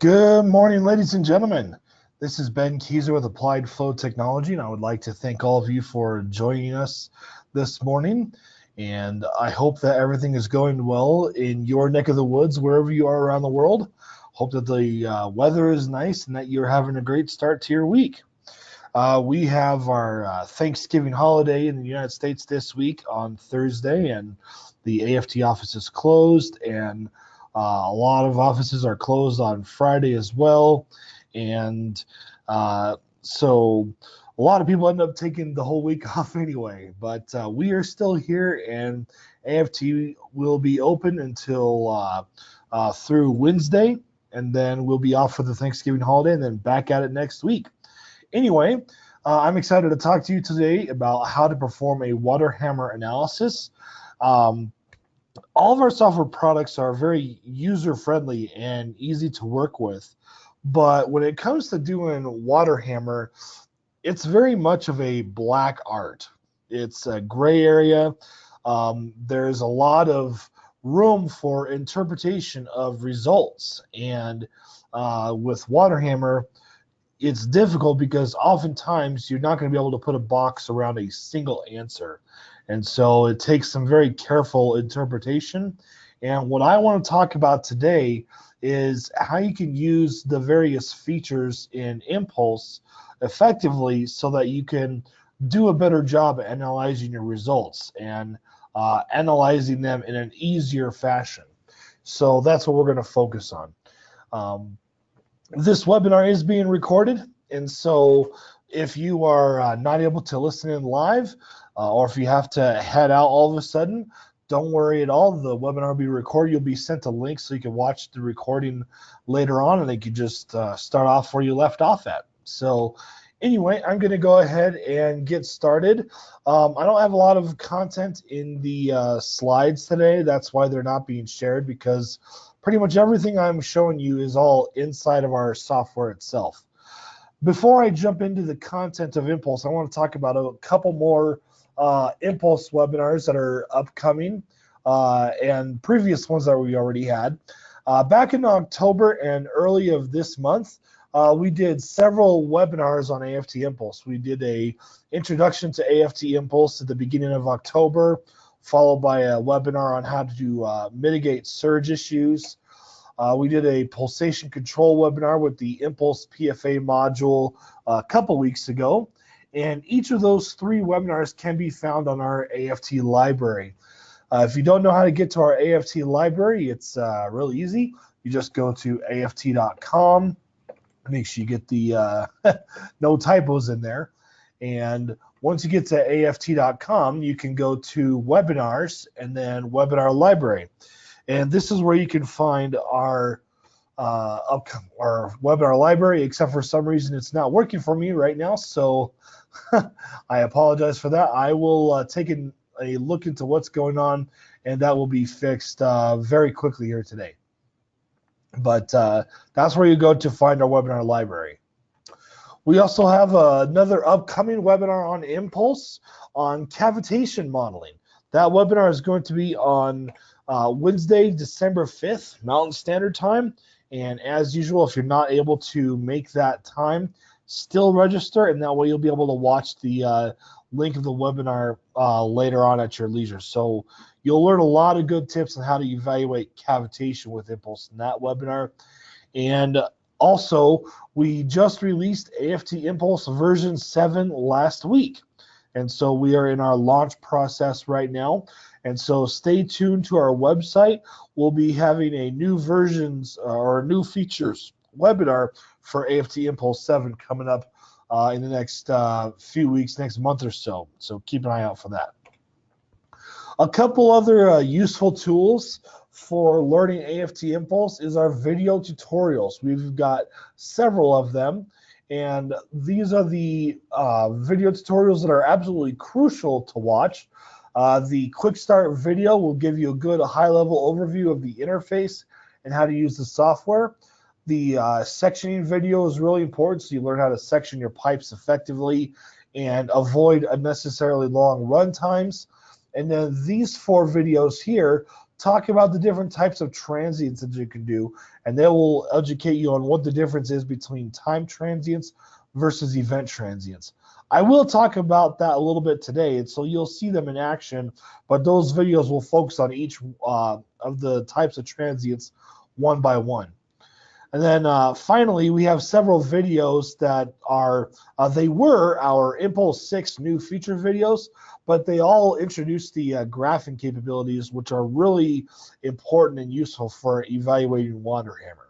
Good morning, ladies and gentlemen. This is Ben Keyser with Applied Flow Technology, and I would like to thank all of you for joining us this morning. And I hope that everything is going well in your neck of the woods, wherever you are around the world. Hope that the weather is nice and that you're having a great start to your week. We have our Thanksgiving holiday in the United States this week on Thursday, and the AFT office is closed, and a lot of offices are closed on Friday as well. And so a lot of people end up taking the whole week off anyway. But we are still here, and AFT will be open until through Wednesday, and then we'll be off for the Thanksgiving holiday and then back at it next week. Anyway, I'm excited to talk to you today about how to perform a Waterhammer analysis. All of our software products are very user-friendly and easy to work with, but when it comes to doing Waterhammer, it's very much of a black art. It's a gray area. There's a lot of room for interpretation of results, and with Waterhammer, it's difficult because oftentimes you're not going to be able to put a box around a single answer. And so it takes some very careful interpretation. And what I want to talk about today is how you can use the various features in Impulse effectively so that you can do a better job at analyzing your results and analyzing them in an easier fashion. So that's what we're going to focus on. This webinar is being recorded, and so if you are not able to listen in live, or if you have to head out all of a sudden, don't worry at all. The webinar will be recorded. You'll be sent a link so you can watch the recording later on, and they can just start off where you left off at. So anyway, I'm going to go ahead and get started. I don't have a lot of content in the slides today. That's why they're not being shared, because pretty much everything I'm showing you is all inside of our software itself. Before I jump into the content of Impulse, I want to talk about a couple more Impulse webinars that are upcoming and previous ones that we already had. Back in October and early of this month, we did several webinars on AFT Impulse. We did a introduction to AFT Impulse at the beginning of October, followed by a webinar on how to mitigate surge issues. We did a pulsation control webinar with the Impulse PFA module a couple weeks ago. And each of those three webinars can be found on our AFT library. If you don't know how to get to our AFT library, it's really easy. You just go to aft.com. Make sure you get the no typos in there. And once you get to aft.com, you can go to webinars and then webinar library. And this is where you can find our webinar library, except for some reason it's not working for me right now. So I apologize for that. I will take a look into what's going on, and that will be fixed very quickly here today. But that's where you go to find our webinar library. We also have another upcoming webinar on Impulse on cavitation modeling. That webinar is going to be on Wednesday, December 5th, Mountain Standard Time. And as usual, if you're not able to make that time, still register, and that way you'll be able to watch the link of the webinar later on at your leisure. So you'll learn a lot of good tips on how to evaluate cavitation with Impulse in that webinar. And also, we just released AFT Impulse version 7 last week. And so we are in our launch process right now. And so stay tuned to our website. We'll be having a new versions or new features webinar for AFT Impulse 7 coming up in the next few weeks, next month or so. So keep an eye out for that. A couple other useful tools for learning AFT Impulse is our video tutorials. We've got several of them. And these are the video tutorials that are absolutely crucial to watch. The quick start video will give you a good high-level overview of the interface and how to use the software. The sectioning video is really important, so you learn how to section your pipes effectively and avoid unnecessarily long run times. And then these 4 videos here talk about the different types of transients that you can do, and they will educate you on what the difference is between time transients versus event transients. I will talk about that a little bit today, and so you'll see them in action, but those videos will focus on each of the types of transients one by one. And then finally, we have several videos that are, they were our Impulse 6 new feature videos, but they all introduce the graphing capabilities, which are really important and useful for evaluating Waterhammer.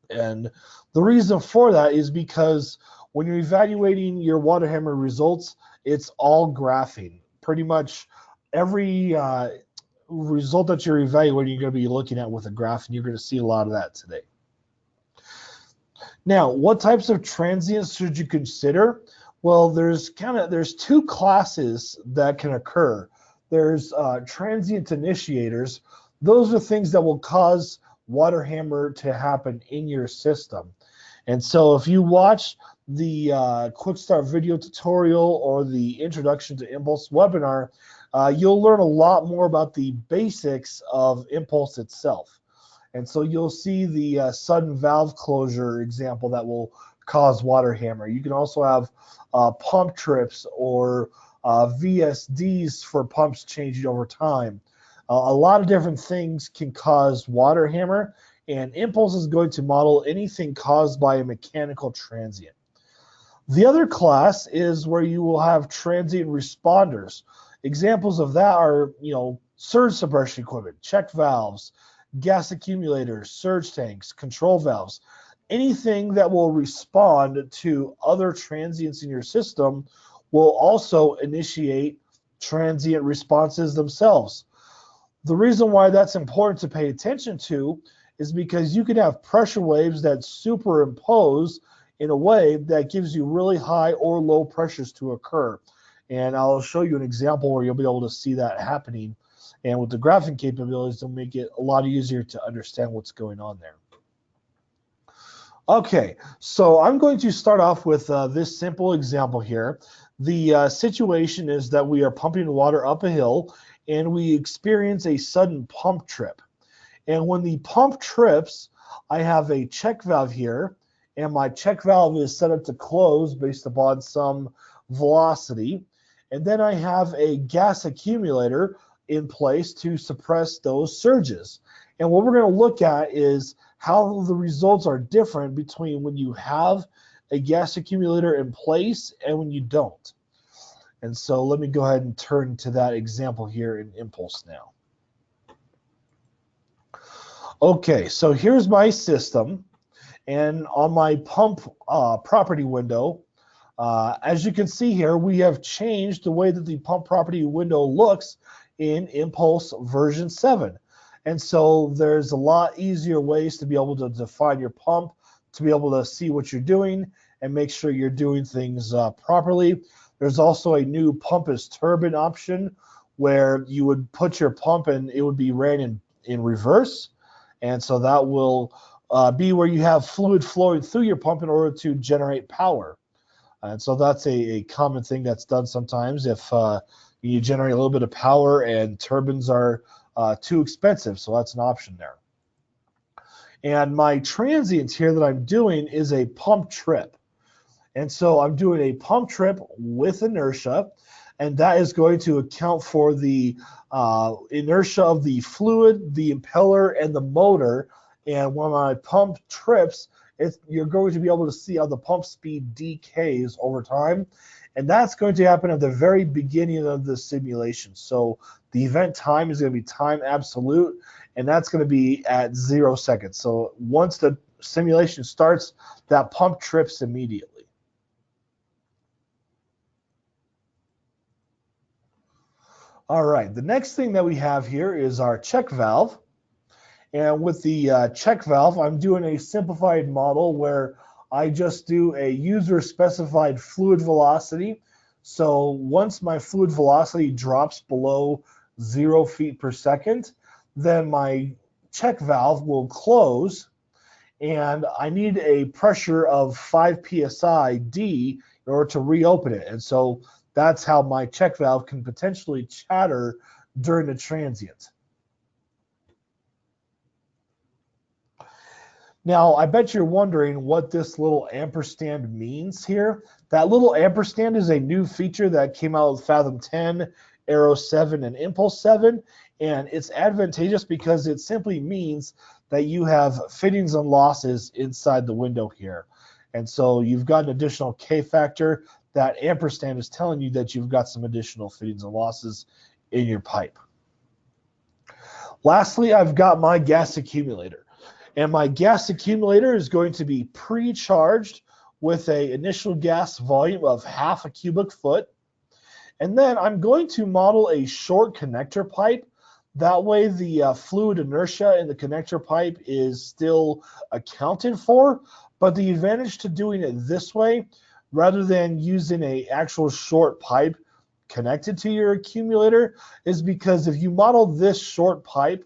And the reason for that is because when you're evaluating your Waterhammer results, it's all graphing. Pretty much every result that you're evaluating, you're going to be looking at with a graph, and you're going to see a lot of that today. Now, what types of transients should you consider? Well, there's two classes that can occur. There's transient initiators. Those are things that will cause Waterhammer to happen in your system. And so if you watch the Quick Start video tutorial or the Introduction to Impulse webinar, you'll learn a lot more about the basics of Impulse itself. And so you'll see the sudden valve closure example that will cause Waterhammer. You can also have pump trips or VSDs for pumps changing over time. A lot of different things can cause Waterhammer, and Impulse is going to model anything caused by a mechanical transient. The other class is where you will have transient responders. Examples of that are, surge suppression equipment, check valves, gas accumulators, surge tanks, control valves, anything that will respond to other transients in your system will also initiate transient responses themselves. The reason why that's important to pay attention to is because you can have pressure waves that superimpose in a way that gives you really high or low pressures to occur. And I'll show you an example where you'll be able to see that happening. And with the graphing capabilities, it'll make it a lot easier to understand what's going on there. Okay, so I'm going to start off with this simple example here. The situation is that we are pumping water up a hill, and we experience a sudden pump trip. And when the pump trips, I have a check valve here, and my check valve is set up to close based upon some velocity. And then I have a gas accumulator in place to suppress those surges. And what we're going to look at is how the results are different between when you have a gas accumulator in place and when you don't. And so let me go ahead and turn to that example here in Impulse now. Okay, so here's my system. And on my pump property window, as you can see here, we have changed the way that the pump property window looks in Impulse version 7. And so there's a lot easier ways to be able to define your pump, to be able to see what you're doing and make sure you're doing things properly. There's also a new pump as turbine option where you would put your pump and it would be ran in reverse. And so that will be where you have fluid flowing through your pump in order to generate power. And so that's a common thing that's done sometimes if you generate a little bit of power and turbines are too expensive. So that's an option there. And my transient here that I'm doing is a pump trip. And so I'm doing a pump trip with inertia, and that is going to account for the inertia of the fluid, the impeller, and the motor. And when my pump trips, you're going to be able to see how the pump speed decays over time. And that's going to happen at the very beginning of the simulation. So the event time is going to be time absolute, and that's going to be at 0 seconds. So once the simulation starts, that pump trips immediately. All right, the next thing that we have here is our check valve. And with the check valve, I'm doing a simplified model where I just do a user-specified fluid velocity. So once my fluid velocity drops below 0 feet per second, then my check valve will close, and I need a pressure of 5 psi D in order to reopen it. And so that's how my check valve can potentially chatter during the transient. Now, I bet you're wondering what this little ampersand means here. That little ampersand is a new feature that came out with Fathom 10, Arrow 7, and Impulse 7, and it's advantageous because it simply means that you have fittings and losses inside the window here. And so you've got an additional K factor. That ampersand is telling you that you've got some additional fittings and losses in your pipe. Lastly, I've got my gas accumulator. And my gas accumulator is going to be pre-charged with an initial gas volume of half a cubic foot. And then I'm going to model a short connector pipe. That way the fluid inertia in the connector pipe is still accounted for. But the advantage to doing it this way, rather than using an actual short pipe connected to your accumulator, is because if you model this short pipe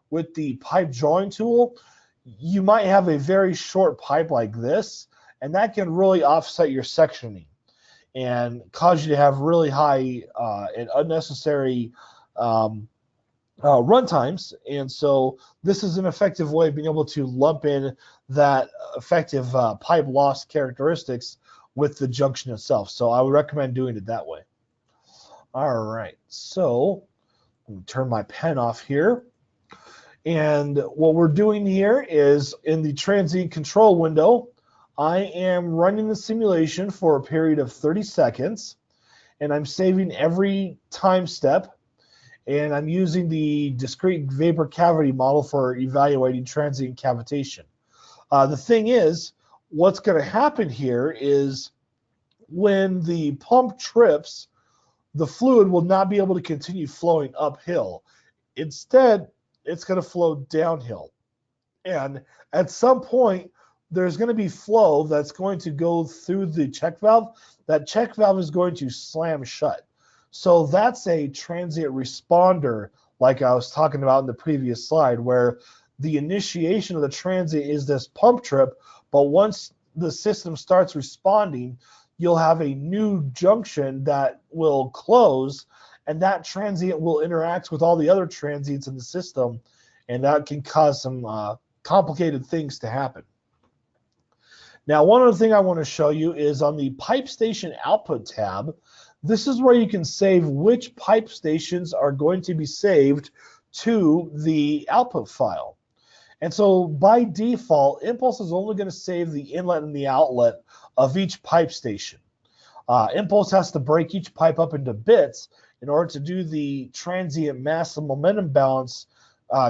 with the pipe drawing tool, you might have a very short pipe like this, and that can really offset your sectioning and cause you to have really high and unnecessary run times. And so this is an effective way of being able to lump in that effective pipe loss characteristics with the junction itself. So I would recommend doing it that way. All right, so let me turn my pen off here. And what we're doing here is in the transient control window, I am running the simulation for a period of 30 seconds, and I'm saving every time step, and I'm using the discrete vapor cavity model for evaluating transient cavitation. The thing is, what's going to happen here is when the pump trips, the fluid will not be able to continue flowing uphill. Instead, it's going to flow downhill. And at some point, there's going to be flow that's going to go through the check valve. That check valve is going to slam shut. So that's a transient responder, like I was talking about in the previous slide, where the initiation of the transient is this pump trip, but once the system starts responding, you'll have a new junction that will close, and that transient will interact with all the other transients in the system, and that can cause some complicated things to happen. Now, one other thing I want to show you is on the pipe station output tab. This is where you can save which pipe stations are going to be saved to the output file. And so by default, Impulse is only going to save the inlet and the outlet of each pipe station. Impulse has to break each pipe up into bits in order to do the transient mass and momentum balance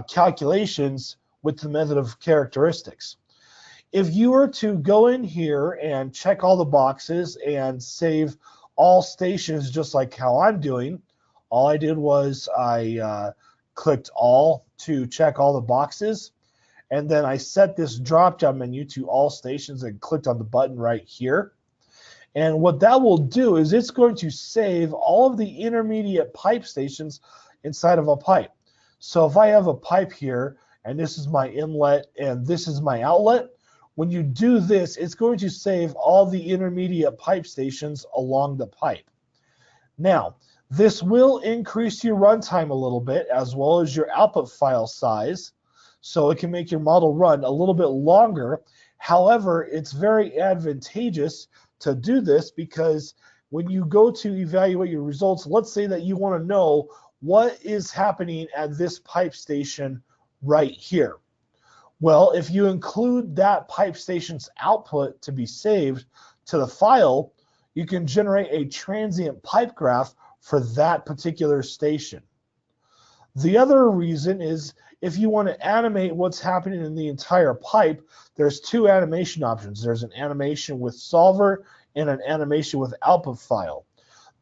calculations with the method of characteristics. If you were to go in here and check all the boxes and save all stations just like how I'm doing, all I did was I clicked all to check all the boxes, and then I set this drop-down menu to all stations and clicked on the button right here. And what that will do is it's going to save all of the intermediate pipe stations inside of a pipe. So if I have a pipe here, and this is my inlet, and this is my outlet, when you do this, it's going to save all the intermediate pipe stations along the pipe. Now, this will increase your runtime a little bit, as well as your output file size, so it can make your model run a little bit longer. However, it's very advantageous to do this because when you go to evaluate your results, let's say that you want to know what is happening at this pipe station right here. Well, if you include that pipe station's output to be saved to the file, you can generate a transient pipe graph for that particular station. The other reason is if you want to animate what's happening in the entire pipe, there's two animation options. There's an animation with solver and an animation with output file.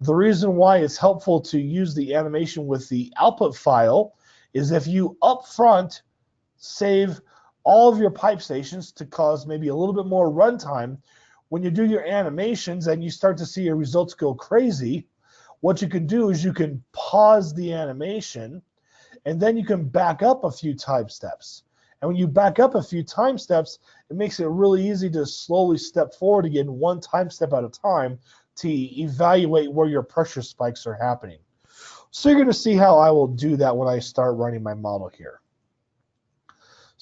The reason why it's helpful to use the animation with the output file is if you upfront save all of your pipe stations to cause maybe a little bit more runtime, when you do your animations and you start to see your results go crazy, what you can do is you can pause the animation and then you can back up a few time steps. And when you back up a few time steps, it makes it really easy to slowly step forward again, one time step at a time, to evaluate where your pressure spikes are happening. So you're going to see how I will do that when I start running my model here.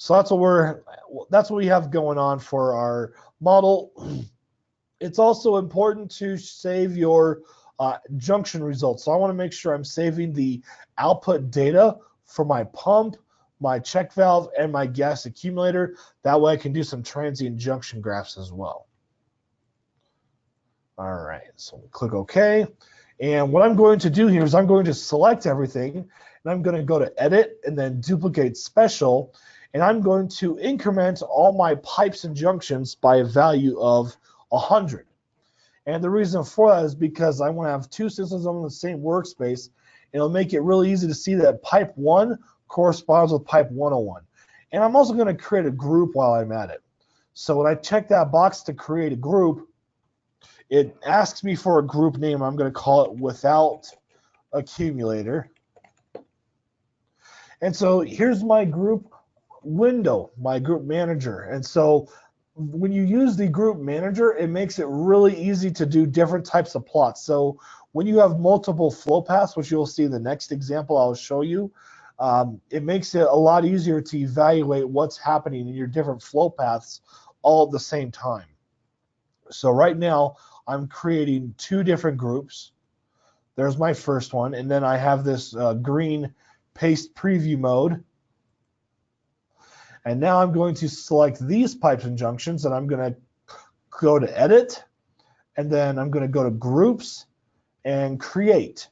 So that's what we have going on for our model. It's also important to save your junction results. So I want to make sure I'm saving the output data for my pump, my check valve, and my gas accumulator. That way I can do some transient junction graphs as well. All right, so click OK. And what I'm going to do here is I'm going to select everything, and I'm going to go to Edit and then Duplicate Special, and I'm going to increment all my pipes and junctions by a value of 100. And the reason for that is because I want to have two systems on the same workspace. It'll make it really easy to see that pipe 1 corresponds with pipe 101. And I'm also going to create a group while I'm at it. So when I check that box to create a group, it asks me for a group name. I'm going to call it without accumulator. And so here's my group window, my group manager. And so when you use the group manager, it makes it really easy to do different types of plots. So when you have multiple flow paths, which you'll see in the next example I'll show you, it makes it a lot easier to evaluate what's happening in your different flow paths all at the same time. So right now, I'm creating two different groups. There's my first one, and then I have this green paste preview mode. And now I'm going to select these pipes and junctions, and I'm going to go to Edit, and then I'm going to go to Groups and Create.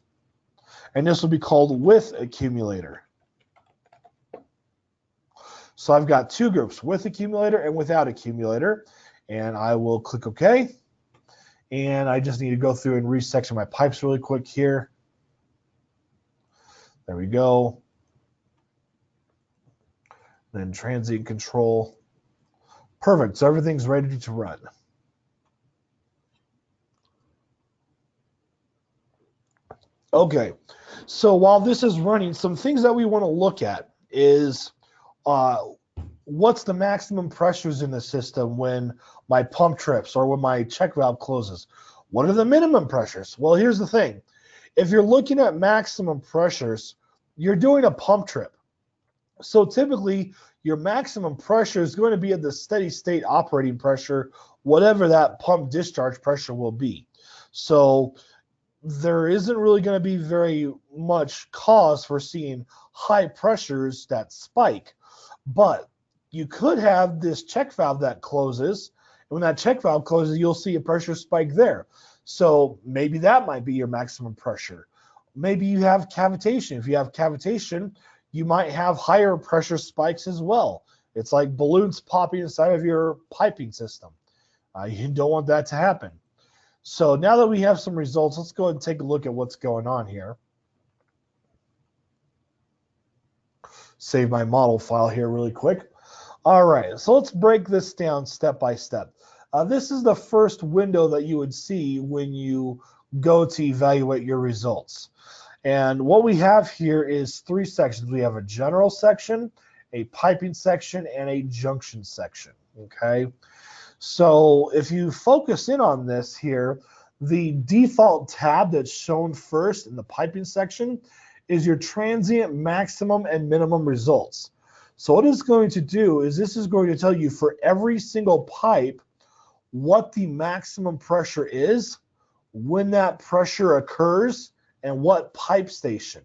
And this will be called With Accumulator. So I've got two groups, with accumulator and without accumulator. And I will click OK. And I just need to go through and resection my pipes really quick here. There we go. Then transient control. Perfect. So everything's ready to run. Okay. So while this is running, some things that we want to look at is what's the maximum pressures in the system when my pump trips or when my check valve closes? What are the minimum pressures? Well, here's the thing. If you're looking at maximum pressures, you're doing a pump trip. So typically, your maximum pressure is going to be at the steady state operating pressure, whatever that pump discharge pressure will be. So there isn't really going to be very much cause for seeing high pressures that spike. But you could have this check valve that closes. And when that check valve closes, you'll see a pressure spike there. So maybe that might be your maximum pressure. Maybe you have cavitation. If you have cavitation, you might have higher pressure spikes as well. It's like balloons popping inside of your piping system. You don't want that to happen. So now that we have some results, let's go ahead and take a look at what's going on here. Save my model file here really quick. All right, so let's break this down step by step. This is the first window that you would see when you go to evaluate your results. And what we have here is three sections. We have a general section, a piping section, and a junction section, okay? So if you focus in on this here, the default tab that's shown first in the piping section is your transient maximum and minimum results. So what it's going to do is this is going to tell you for every single pipe what the maximum pressure is, when that pressure occurs, and what pipe station.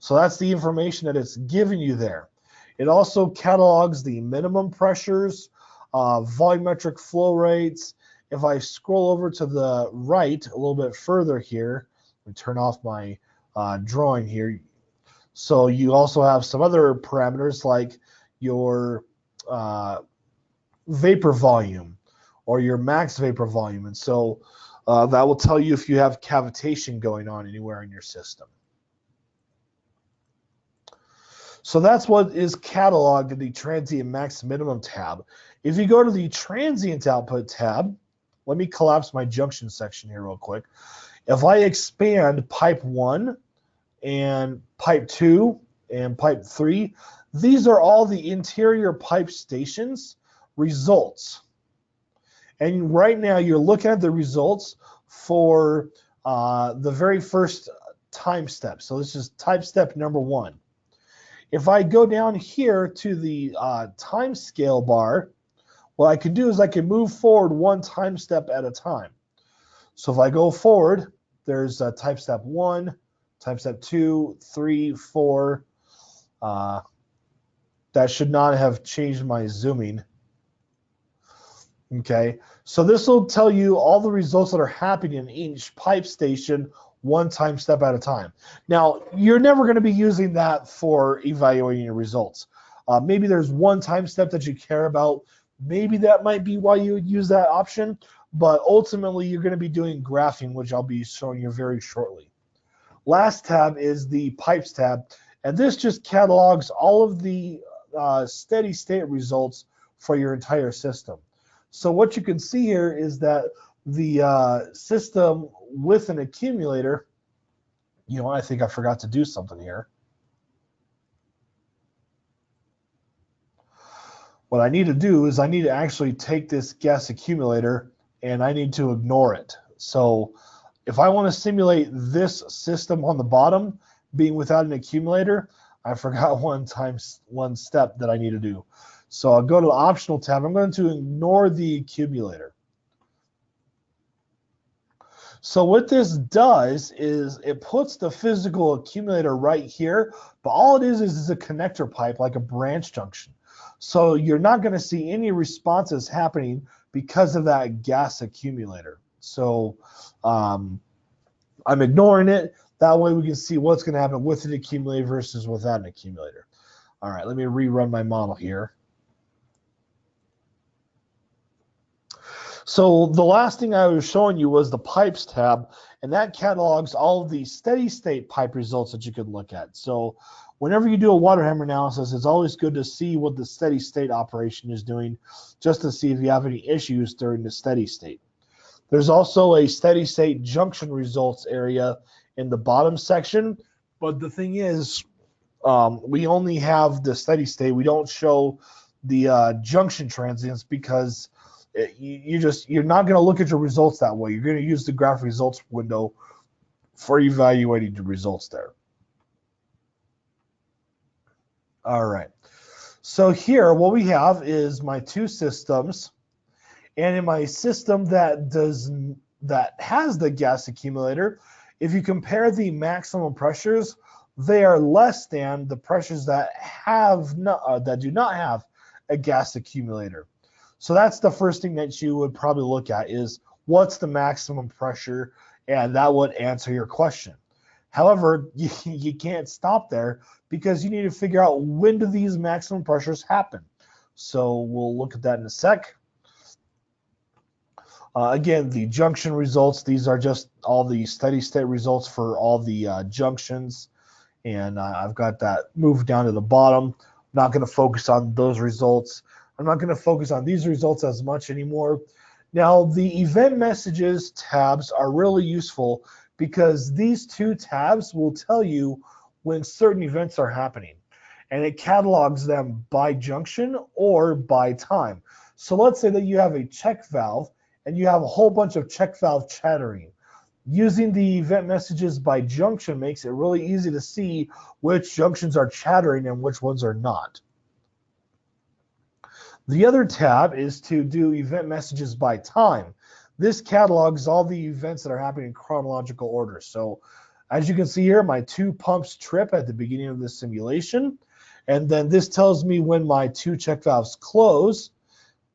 So that's the information that it's giving you there. It also catalogs the minimum pressures, volumetric flow rates. If I scroll over to the right a little bit further here, let me turn off my drawing here. So you also have some other parameters like your vapor volume or your max vapor volume. And so that will tell you if you have cavitation going on anywhere in your system. So that's what is cataloged in the transient max minimum tab. If you go to the transient output tab, let me collapse my junction section here real quick. If I expand pipe 1 and pipe 2 and pipe 3, these are all the interior pipe stations results. And right now you're looking at the results for the very first time step. So this is type step number 1. If I go down here to the time scale bar, what I can do is I can move forward one time step at a time. So if I go forward, there's time step 1, time step 2, 3, 4. That should not have changed my zooming. Okay, so this will tell you all the results that are happening in each pipe station one time step at a time. Now, you're never going to be using that for evaluating your results. Maybe there's one time step that you care about. Maybe that might be why you would use that option, but ultimately you're going to be doing graphing, which I'll be showing you very shortly. Last tab is the pipes tab, and this just catalogs all of the steady state results for your entire system. So what you can see here is that the system with an accumulator, I think I forgot to do something here. What I need to do is I need to actually take this gas accumulator and I need to ignore it. So if I want to simulate this system on the bottom being without an accumulator, I forgot one step that I need to do. So I'll go to the optional tab. I'm going to ignore the accumulator. So what this does is it puts the physical accumulator right here, but all it is a connector pipe, like a branch junction. So you're not going to see any responses happening because of that gas accumulator. So I'm ignoring it. That way we can see what's going to happen with an accumulator versus without an accumulator. All right, let me rerun my model here. So the last thing I was showing you was the pipes tab, and that catalogs all of the steady state pipe results that you could look at. So whenever you do a Waterhammer analysis, it's always good to see what the steady state operation is doing, just to see if you have any issues during the steady state. There's also a steady state junction results area in the bottom section, but the thing is, we only have the steady state. We don't show the junction transients because you're not going to look at your results that way. You're going to use the graph results window for evaluating the results there. All right. So here, what we have is my two systems, and in my system that has the gas accumulator, if you compare the maximum pressures, they are less than the pressures that do not have a gas accumulator. So that's the first thing that you would probably look at is what's the maximum pressure, and that would answer your question. However, you can't stop there because you need to figure out when do these maximum pressures happen. So we'll look at that in a sec. Again, the junction results, these are just all the steady state results for all the junctions. And I've got that moved down to the bottom. I'm not going to focus on those results. I'm not going to focus on these results as much anymore. Now, the event messages tabs are really useful because these two tabs will tell you when certain events are happening. And it catalogs them by junction or by time. So let's say that you have a check valve and you have a whole bunch of check valve chattering. Using the event messages by junction makes it really easy to see which junctions are chattering and which ones are not. The other tab is to do event messages by time. This catalogs all the events that are happening in chronological order. So as you can see here, my two pumps trip at the beginning of the simulation. And then this tells me when my two check valves close.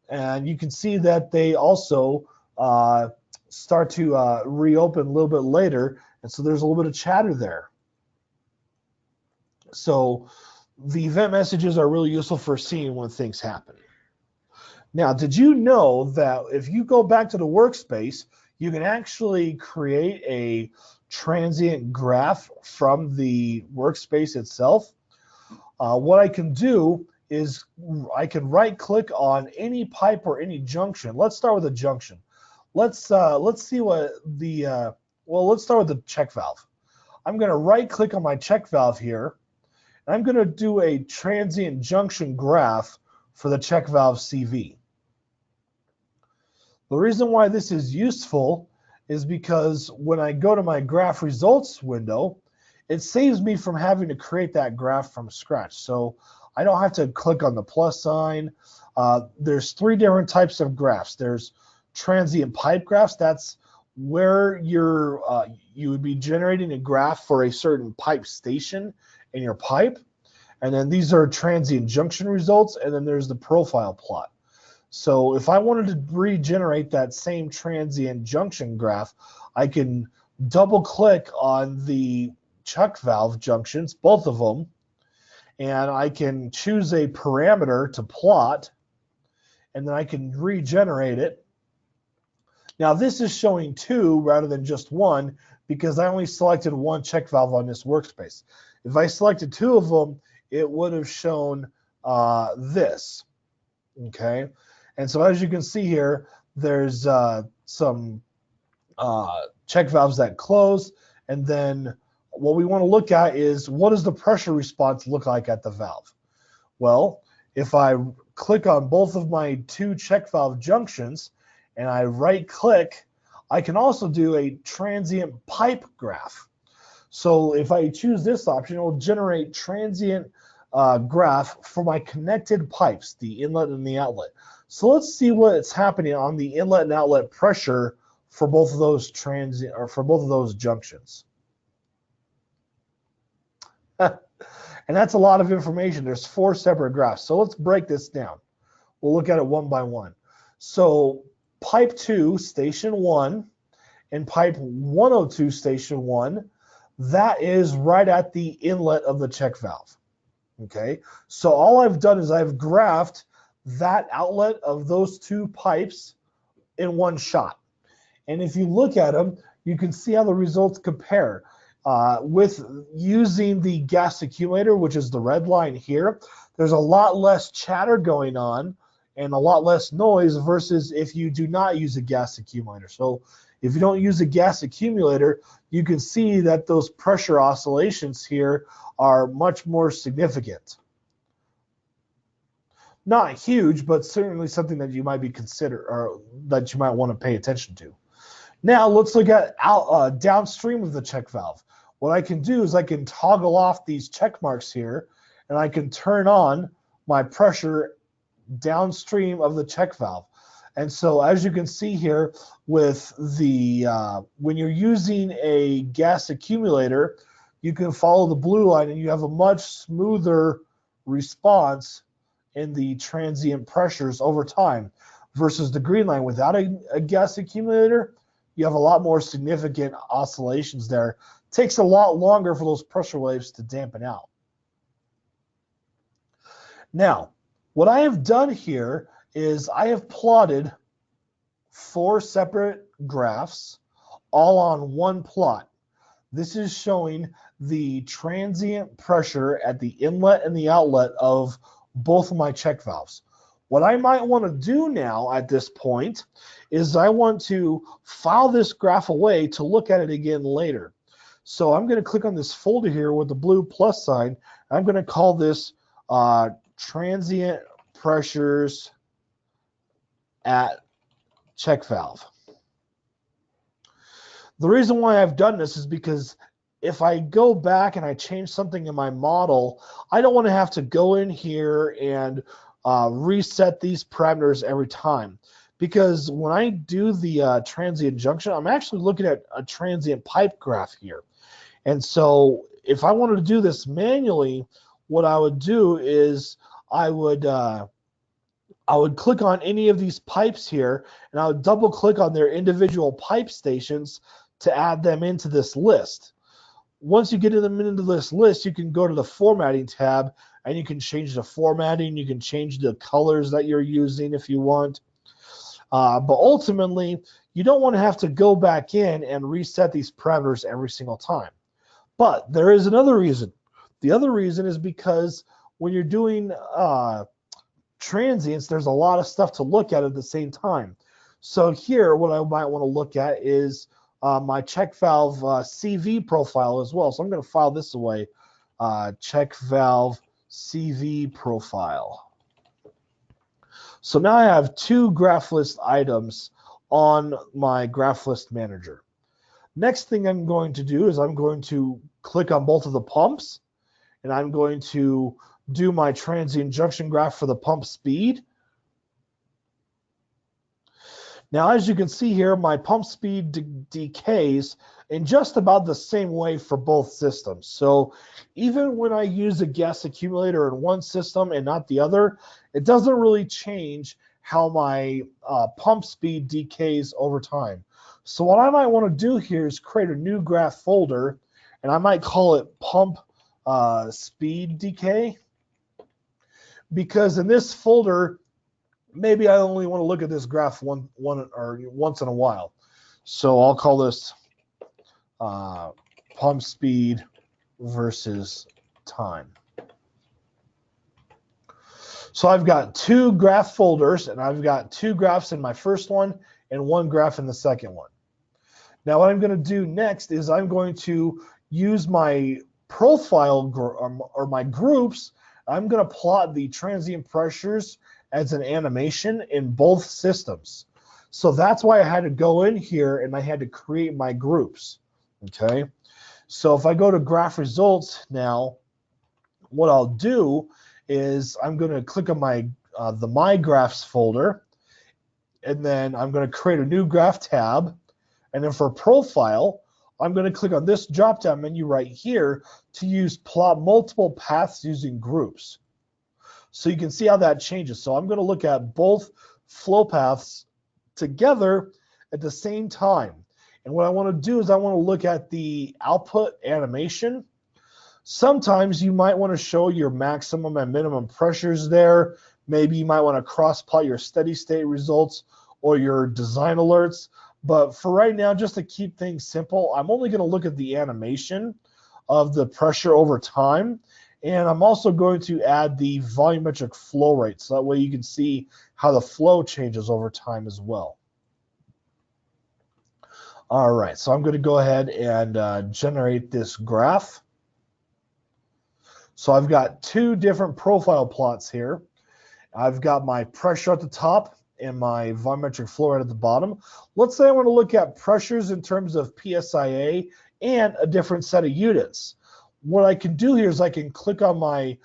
And you can see that they also start to reopen a little bit later. And so there's a little bit of chatter there. So the event messages are really useful for seeing when things happen. Now, did you know that if you go back to the workspace, you can actually create a transient graph from the workspace itself? What I can do is I can right-click on any pipe or any junction. Let's start with a junction. Let's see what the let's start with the check valve. I'm going to right-click on my check valve here, and I'm going to do a transient junction graph for the check valve CV. The reason why this is useful is because when I go to my graph results window, it saves me from having to create that graph from scratch. So I don't have to click on the plus sign. There's 3 different types of graphs. There's transient pipe graphs. That's where you would be generating a graph for a certain pipe station in your pipe. And then these are transient junction results, and then there's the profile plot. So if I wanted to regenerate that same transient junction graph, I can double click on the check valve junctions, both of them, and I can choose a parameter to plot, and then I can regenerate it. Now this is showing 2 rather than just 1 because I only selected 1 check valve on this workspace. If I selected 2 of them, it would have shown this. Okay, and so as you can see here, there's some check valves that close, and then what we want to look at is what does the pressure response look like at the valve? Well, if I click on both of my 2 check valve junctions and I right click, I can also do a transient pipe graph. So if I choose this option, it will generate transient graph for my connected pipes, the inlet and the outlet. So let's see what's happening on the inlet and outlet pressure for both of those junctions. And that's a lot of information. There's 4 separate graphs. So let's break this down. We'll look at it one by one. So pipe 2, station 1, and pipe 102, station 1, that is right at the inlet of the check valve. Okay, so all I've done is I've graphed that outlet of those 2 pipes in one shot. And if you look at them, you can see how the results compare. With using the gas accumulator, which is the red line here, there's a lot less chatter going on and a lot less noise versus if you do not use a gas accumulator. So if you don't use a gas accumulator, you can see that those pressure oscillations here are much more significant. Not huge, but certainly something that you might be or that you might want to pay attention to. Now let's look at downstream of the check valve. What I can do is I can toggle off these check marks here, and I can turn on my pressure downstream of the check valve. And so as you can see here with the when you're using a gas accumulator, you can follow the blue line and you have a much smoother response in the transient pressures over time versus the green line. Without a gas accumulator, you have a lot more significant oscillations there. It takes a lot longer for those pressure waves to dampen out. Now, what I have done here is I have plotted 4 separate graphs all on one plot. This is showing the transient pressure at the inlet and the outlet of both of my check valves. What I might want to do now at this point is I want to file this graph away to look at it again later. So I'm going to click on this folder here with the blue plus sign. I'm going to call this transient pressures at check valve. The reason why I've done this is because if I go back and I change something in my model, I don't want to have to go in here and reset these parameters every time. Because when I do the transient junction, I'm actually looking at a transient pipe graph here. And so if I wanted to do this manually, what I would do is I would click on any of these pipes here, and I would double click on their individual pipe stations to add them into this list. Once you get them into this list, you can go to the formatting tab and you can change the formatting. You can change the colors that you're using if you want. But ultimately, you don't want to have to go back in and reset these parameters every single time. But there is another reason. The other reason is because when you're doing transients, there's a lot of stuff to look at the same time. So here, what I might want to look at is my check valve CV profile as well. So I'm going to file this away, check valve CV profile. So now I have 2 graph list items on my graph list manager. Next thing I'm going to do is I'm going to click on both of the pumps, and I'm going to do my transient junction graph for the pump speed. Now, as you can see here, my pump speed decays in just about the same way for both systems. So even when I use a gas accumulator in one system and not the other, it doesn't really change how my pump speed decays over time. So what I might want to do here is create a new graph folder, and I might call it pump speed decay, because in this folder, maybe I only want to look at this graph once in a while. So I'll call this pump speed versus time. So I've got two graph folders, and I've got two graphs in my first one and one graph in the second one. Now what I'm going to do next is I'm going to use my profile or my groups. I'm going to plot the transient pressures as an animation in both systems. So that's why I had to go in here and I had to create my groups. Okay, so if I go to graph results now, what I'll do is I'm going to click on the My Graphs folder, and then I'm going to create a new graph tab, and then for profile, I'm going to click on this drop-down menu right here to use plot multiple paths using groups. So you can see how that changes. So I'm going to look at both flow paths together at the same time. And what I want to do is I want to look at the output animation. Sometimes you might want to show your maximum and minimum pressures there. Maybe you might want to cross-plot your steady state results or your design alerts. But for right now, just to keep things simple, I'm only going to look at the animation of the pressure over time. And I'm also going to add the volumetric flow rate, so that way you can see how the flow changes over time as well. All right, so I'm going to go ahead and generate this graph. So I've got two different profile plots here. I've got my pressure at the top and my volumetric flow rate at the bottom. Let's say I want to look at pressures in terms of PSIA and a different set of units. What I can do here is I can click on my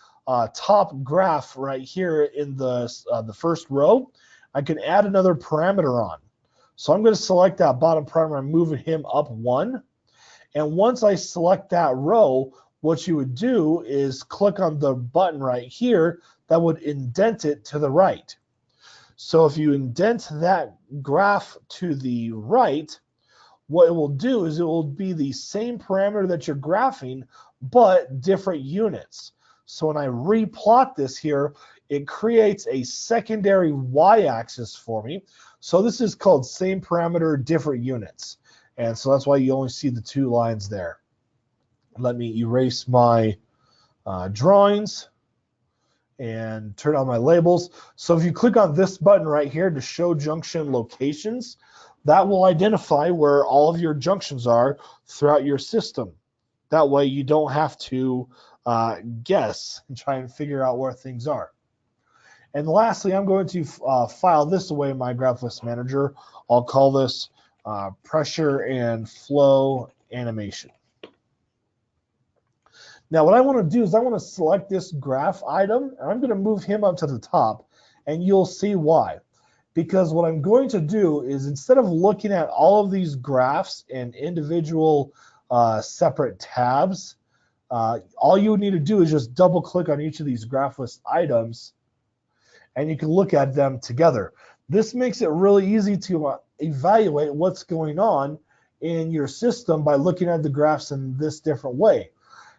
top graph right here in the first row. I can add another parameter on. So I'm going to select that bottom parameter and move him up one. And once I select that row, what you would do is click on the button right here that would indent it to the right. So if you indent that graph to the right, what it will do is it will be the same parameter that you're graphing, but different units. So when I replot this here, it creates a secondary y-axis for me. So this is called same parameter, different units. And so that's why you only see the two lines there. Let me erase my drawings and turn on my labels. So if you click on this button right here to show junction locations, that will identify where all of your junctions are throughout your system. That way you don't have to guess and try and figure out where things are. And lastly, I'm going to file this away in my Graph List Manager. I'll call this pressure and flow animation. Now what I want to do is I want to select this graph item, and I'm going to move him up to the top, and you'll see why. Because what I'm going to do is, instead of looking at all of these graphs in individual separate tabs, all you need to do is just double click on each of these graph list items, and you can look at them together. This makes it really easy to evaluate what's going on in your system by looking at the graphs in this different way.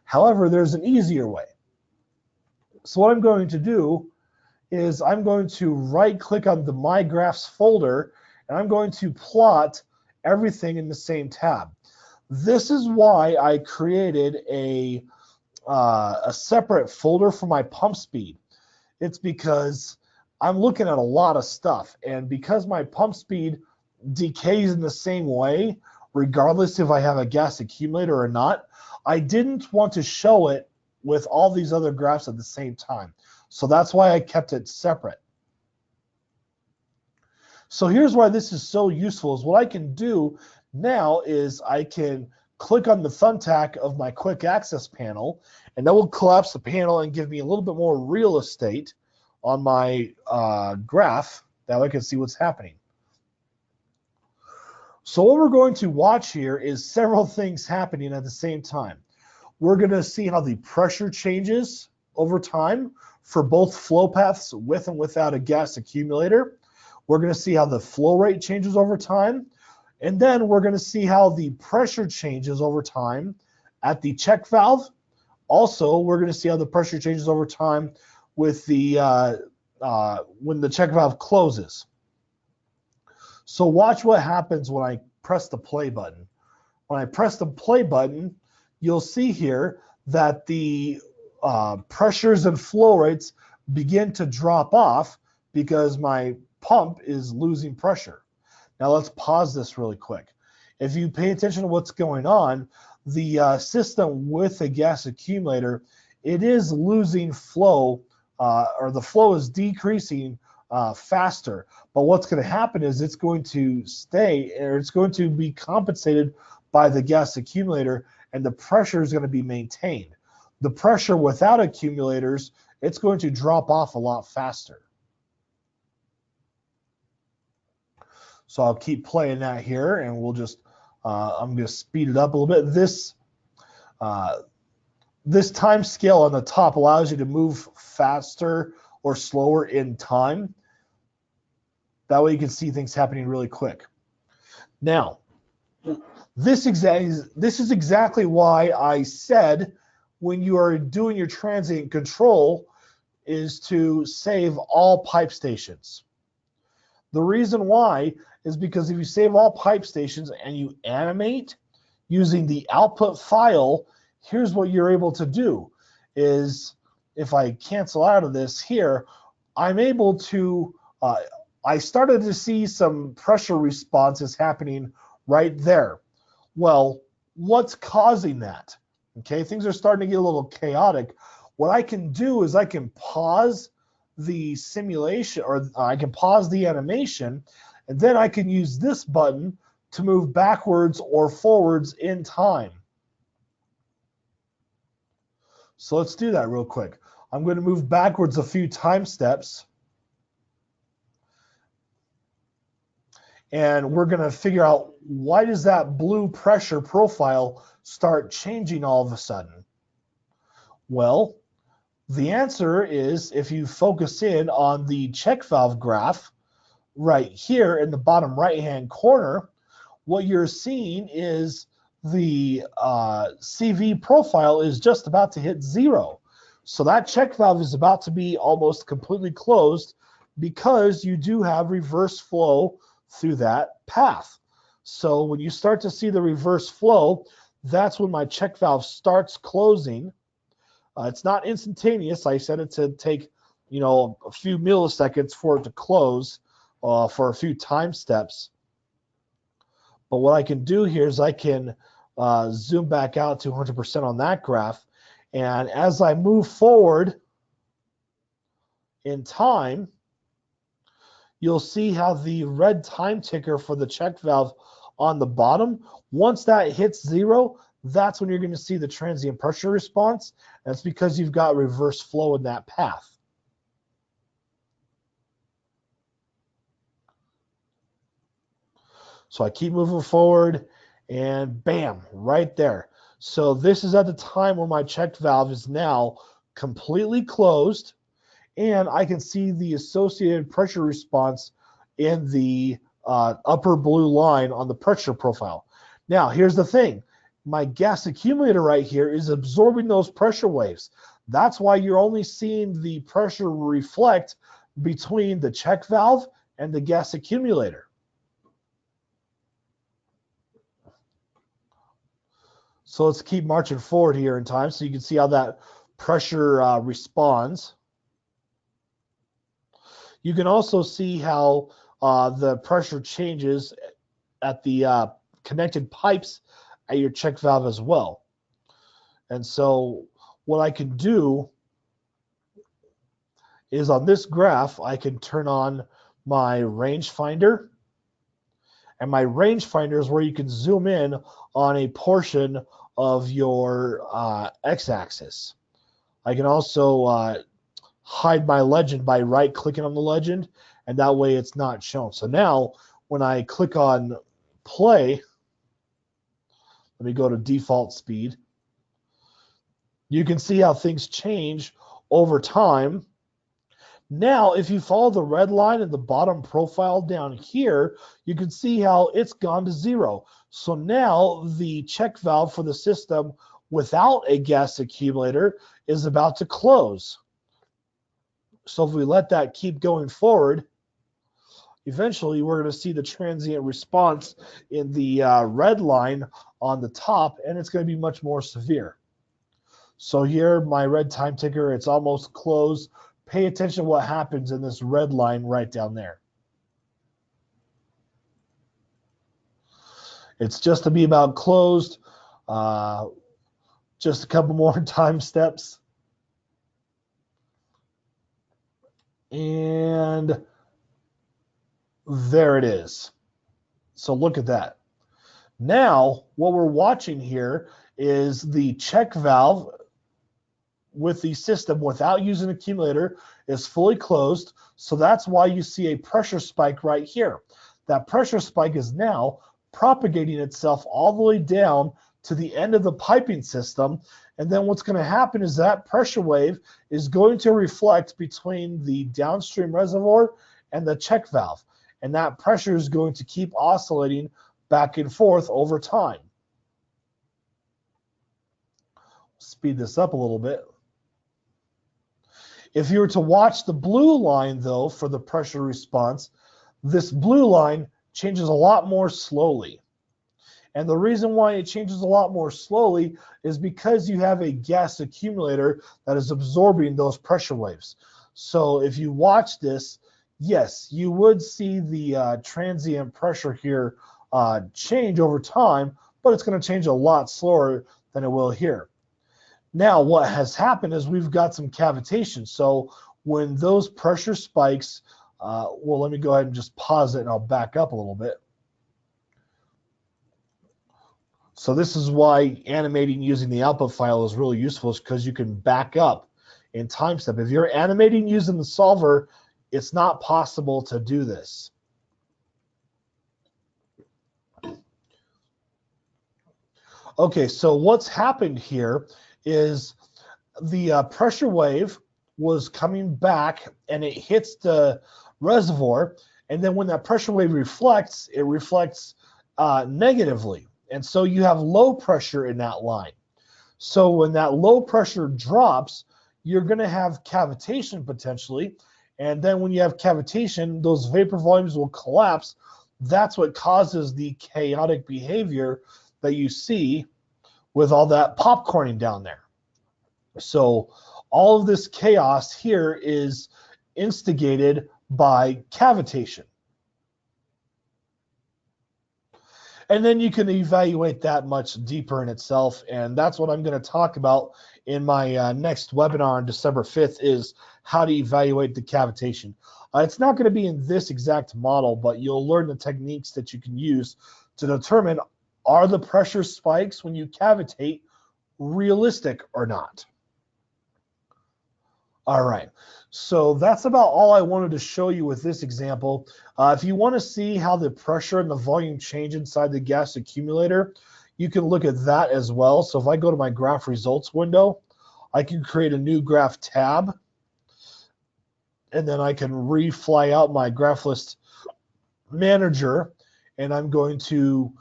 However, there's an easier way. So what I'm going to do is I'm going to right click on the My Graphs folder, and I'm going to plot everything in the same tab. This is why I created a separate folder for my pump speed. It's because I'm looking at a lot of stuff, and because my pump speed decays in the same way, regardless if I have a gas accumulator or not, I didn't want to show it with all these other graphs at the same time. So that's why I kept it separate. So here's why this is so useful, is what I can do now is I can click on the thumbtack of my quick access panel, and that will collapse the panel and give me a little bit more real estate on my graph that I can see what's happening. So what we're going to watch here is several things happening at the same time. We're going to see how the pressure changes over time for both flow paths with and without a gas accumulator. We're going to see how the flow rate changes over time. And then we're going to see how the pressure changes over time at the check valve. Also, we're going to see how the pressure changes over time with the when the check valve closes. So watch what happens when I press the play button. When I press the play button, you'll see here that the pressures and flow rates begin to drop off because my pump is losing pressure. Now let's pause this really quick. If you pay attention to what's going on, the system with a gas accumulator, it is losing flow, or the flow is decreasing faster. But what's going to happen is it's going to stay, or it's going to be compensated by the gas accumulator, and the pressure is going to be maintained. The pressure without accumulators, it's going to drop off a lot faster. So I'll keep playing that here, and we'll just, I'm going to speed it up a little bit. This time scale on the top allows you to move faster or slower in time. That way you can see things happening really quick. Now, this is exactly why I said when you are doing your transient control is to save all pipe stations. The reason why is because if you save all pipe stations and you animate using the output file, here's what you're able to do is, if I cancel out of this here, I'm able to, I started to see some pressure responses happening right there. Well, what's causing that? Okay, things are starting to get a little chaotic. What I can do is I can pause the simulation, or I can pause the animation, and then I can use this button to move backwards or forwards in time. So let's do that real quick. I'm going to move backwards a few time steps, and we're going to figure out why does that blue pressure profile start changing all of a sudden. Well, the answer is if you focus in on the check valve graph right here in the bottom right-hand corner, what you're seeing is the CV profile is just about to hit 0. So that check valve is about to be almost completely closed because you do have reverse flow through that path. So when you start to see the reverse flow, that's when my check valve starts closing. It's not instantaneous. I said it to take, a few milliseconds for it to close for a few time steps. But what I can do here is I can zoom back out to 100% on that graph. And as I move forward in time, you'll see how the red time ticker for the check valve on the bottom, once that hits 0, that's when you're going to see the transient pressure response. That's because you've got reverse flow in that path. So I keep moving forward, and bam, right there. So this is at the time where my check valve is now completely closed, and I can see the associated pressure response in the upper blue line on the pressure profile. Now, here's the thing. My gas accumulator right here is absorbing those pressure waves. That's why you're only seeing the pressure reflect between the check valve and the gas accumulator. So let's keep marching forward here in time so you can see how that pressure responds. You can also see how the pressure changes at the connected pipes at your check valve as well. And so what I can do is on this graph, I can turn on my rangefinder, And my rangefinder is where you can zoom in on a portion of your x-axis. I can also hide my legend by right-clicking on the legend, and that way it's not shown. So now when I click on play, let me go to default speed. You can see how things change over time. Now, if you follow the red line in the bottom profile down here, you can see how it's gone to 0. So now the check valve for the system without a gas accumulator is about to close. So if we let that keep going forward, eventually we're going to see the transient response in the red line on the top, and it's going to be much more severe. So here, my red time ticker, it's almost closed. Pay attention to what happens in this red line right down there. It's just to be about closed. Just a couple more time steps. And there it is. So look at that. Now, what we're watching here is the check valve with the system without using an accumulator is fully closed. So that's why you see a pressure spike right here. That pressure spike is now propagating itself all the way down to the end of the piping system. And then what's going to happen is that pressure wave is going to reflect between the downstream reservoir and the check valve. And that pressure is going to keep oscillating back and forth over time. Speed this up a little bit. If you were to watch the blue line, though, for the pressure response, this blue line changes a lot more slowly. And the reason why it changes a lot more slowly is because you have a gas accumulator that is absorbing those pressure waves. So if you watch this, yes, you would see the transient pressure here change over time, but it's going to change a lot slower than it will here. Now, what has happened is we've got some cavitation. So when those pressure spikes, well, let me go ahead and just pause it and I'll back up a little bit. So this is why animating using the output file is really useful, because you can back up in time step. If you're animating using the solver, it's not possible to do this. Okay, so what's happened here is the pressure wave was coming back and it hits the reservoir, and then when that pressure wave reflects, it reflects negatively, and so you have low pressure in that line. So when that low pressure drops, you're going to have cavitation potentially, and then when you have cavitation, those vapor volumes will collapse. That's what causes the chaotic behavior that you see with all that popcorning down there. So all of this chaos here is instigated by cavitation. And then you can evaluate that much deeper in itself, and that's what I'm going to talk about in my next webinar on December 5th, is how to evaluate the cavitation. It's not going to be in this exact model, but you'll learn the techniques that you can use to determine, are the pressure spikes when you cavitate realistic or not? All right, so that's about all I wanted to show you with this example. If you want to see how the pressure and the volume change inside the gas accumulator, you can look at that as well. So if I go to my graph results window, I can create a new graph tab, and then I can refly out my graph list manager, and I'm going to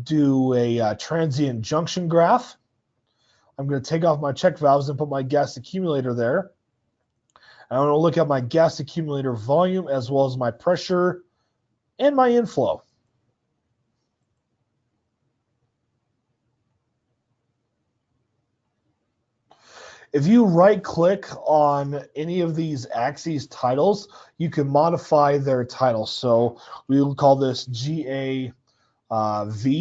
do a transient junction graph. I'm going to take off my check valves and put my gas accumulator there. I'm going to look at my gas accumulator volume as well as my pressure and my inflow. If you right-click on any of these axes titles, you can modify their title. So we will call this GAV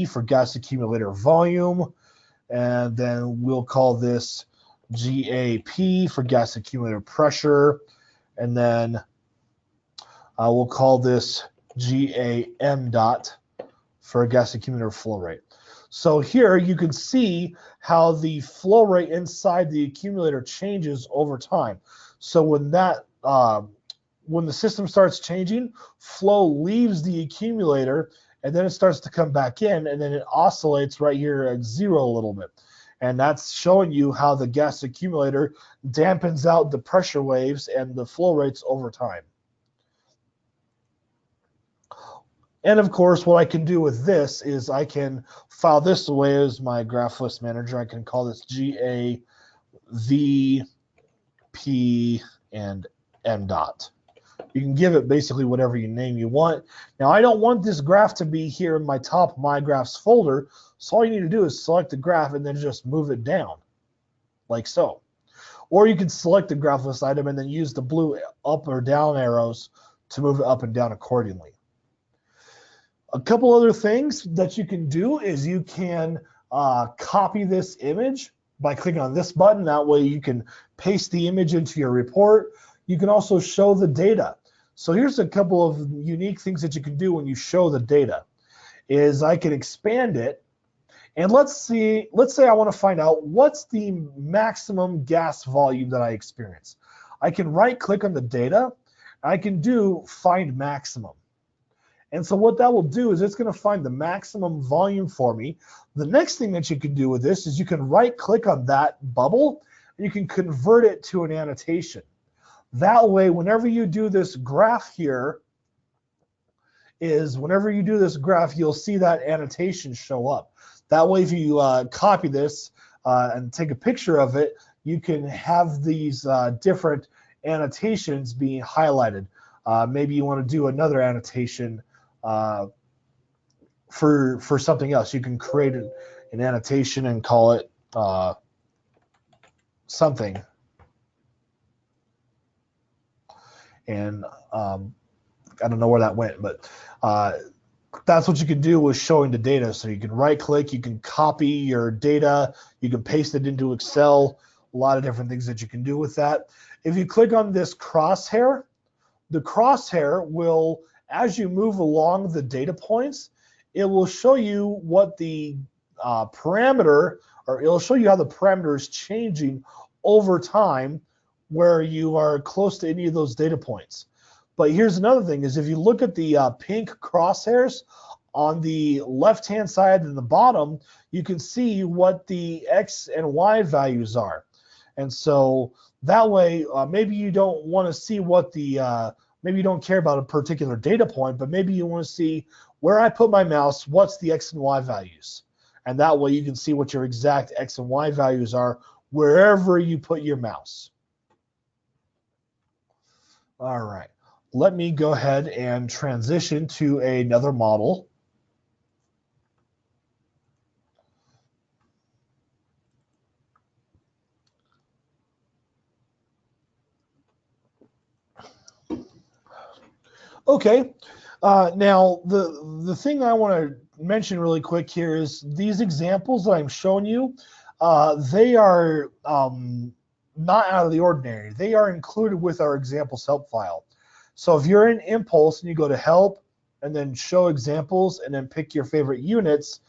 for gas accumulator volume. And then we'll call this GAP for gas accumulator pressure. And then we'll call this GAM dot for a gas accumulator flow rate. So here you can see how the flow rate inside the accumulator changes over time. So when that when the system starts changing, flow leaves the accumulator and then it starts to come back in, and then it oscillates right here at 0 a little bit. And that's showing you how the gas accumulator dampens out the pressure waves and the flow rates over time. And of course, what I can do with this is I can file this away as my graph list manager. I can call this GA, V, P, and M dot. You can give it basically whatever name you want. Now, I don't want this graph to be here in my top My Graphs folder, so all you need to do is select the graph and then just move it down, like so. Or you can select the graph list item and then use the blue up or down arrows to move it up and down accordingly. A couple other things that you can do is you can copy this image by clicking on this button. That way you can paste the image into your report. You can also show the data. So here's a couple of unique things that you can do when you show the data. Is I can expand it, and let's say I want to find out what's the maximum gas volume that I experience. I can right click on the data. I can do find maximum. And so what that will do is it's going to find the maximum volume for me. The next thing that you can do with this is you can right click on that bubble and you can convert it to an annotation. That way, whenever you do this graph here, you'll see that annotation show up. That way, if you copy this and take a picture of it, you can have these different annotations being highlighted. Maybe you want to do another annotation for something else. You can create an annotation and call it something. And I don't know where that went, but that's what you can do with showing the data. So you can right click, you can copy your data, you can paste it into Excel, a lot of different things that you can do with that. If you click on this crosshair, the crosshair will, as you move along the data points, it will show you what the parameter, or it'll show you how the parameter is changing over time where you are close to any of those data points. But here's another thing, is if you look at the pink crosshairs on the left-hand side and the bottom, you can see what the X and Y values are. And so that way, maybe you don't want to see what the, maybe you don't care about a particular data point, but maybe you want to see where I put my mouse, what's the X and Y values. And that way you can see what your exact X and Y values are wherever you put your mouse. All right, let me go ahead and transition to another model. Okay, now the thing I want to mention really quick here is these examples that I'm showing you, they are not out of the ordinary. They are included with our examples help file. So if you're in Impulse and you go to help and then show examples and then pick your favorite units,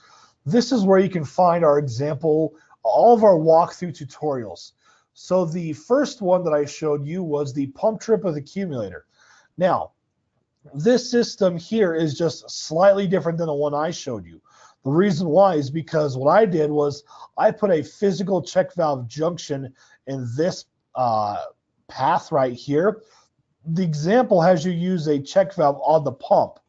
this is where you can find our example, all of our walkthrough tutorials. So the first one that I showed you was the pump trip of the accumulator. Now, this system here is just slightly different than the one I showed you. The reason why is because what I did was I put a physical check valve junction in this path right here. The example has you use a check valve on the pump,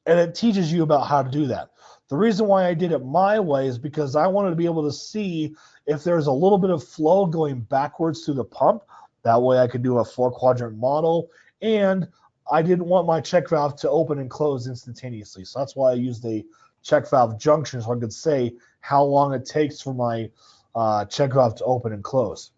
and it teaches you about how to do that. The reason why I did it my way is because I wanted to be able to see if there's a little bit of flow going backwards through the pump. That way I could do a 4-quadrant model, and I didn't want my check valve to open and close instantaneously. So that's why I used a check valve junction, so I could say how long it takes for my check valve to open and close.